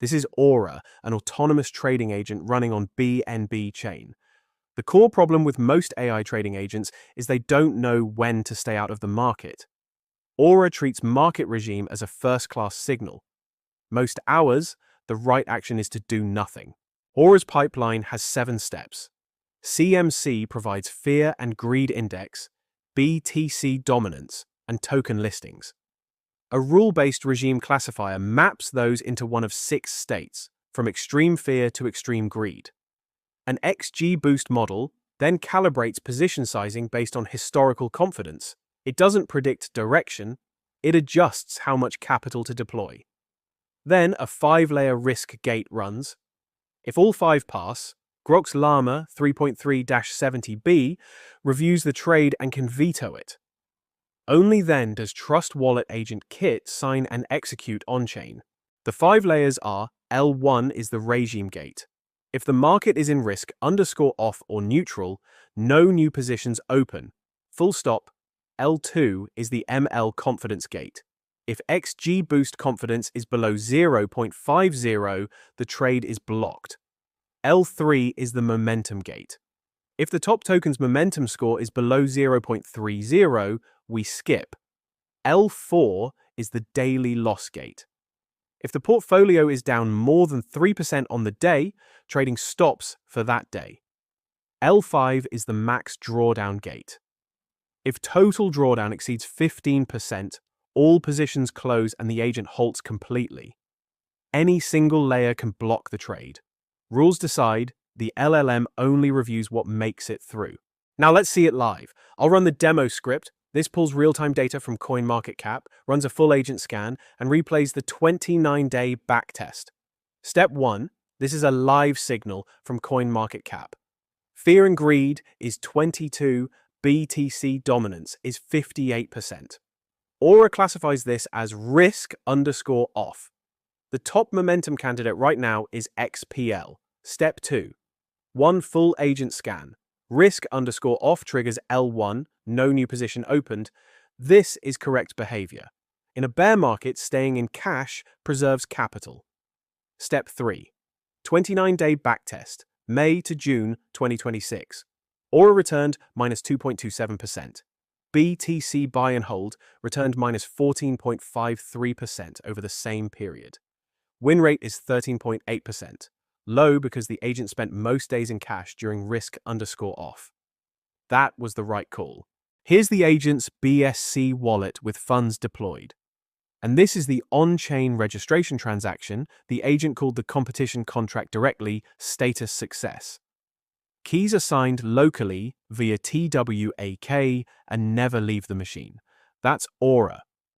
This is Aura, an autonomous trading agent running on BNB chain. The core problem with most AI trading agents is they don't know when to stay out of the market. Aura treats market regime as a first-class signal. Most hours, the right action is to do nothing. Aura's pipeline has 7 steps. CMC provides Fear and Greed Index, BTC dominance, and token listings. A rule-based regime classifier maps those into one of 6 states, from extreme fear to extreme greed. An XGBoost model then calibrates position sizing based on historical confidence. It doesn't predict direction, it adjusts how much capital to deploy. Then a 5-layer risk gate runs. If all 5 pass, Groq's Llama 3.3-70B reviews the trade and can veto it. Only then does Trust Wallet Agent Kit sign and execute on-chain. The 5 layers are: L1 is the regime gate. If the market is in risk _off or neutral, no new positions open. Full stop. L2 is the ML confidence gate. If XGBoost confidence is below 0.50, the trade is blocked. L3 is the momentum gate. If the top token's momentum score is below 0.30, we skip. L4 is the daily loss gate. If the portfolio is down more than 3% on the day, trading stops for that day. L5 is the max drawdown gate. If total drawdown exceeds 15%, all positions close and the agent halts completely. Any single layer can block the trade. Rules decide, the LLM only reviews what makes it through. Now let's see it live. I'll run the demo script. This pulls real-time data from CoinMarketCap, runs a full agent scan, and replays the 29-day backtest. Step 1. This is a live signal from CoinMarketCap. Fear and Greed is 22, BTC dominance is 58%. Aura classifies this as risk_off. The top momentum candidate right now is XPL. Step 2. 1 full agent scan. Risk_off triggers L1, no new position opened. This is correct behavior. In a bear market, staying in cash preserves capital. Step 3. 29-day backtest, May to June 2026. Aura returned -2.27%. BTC buy and hold returned -14.53% over the same period. Win rate is 13.8%. Low because the agent spent most days in cash during risk_off. That was the right call. Here's the agent's BSC wallet with funds deployed. And this is the on-chain registration transaction the agent called the competition contract directly status success. Keys are signed locally via TWAK and never leave the machine. That's Aura.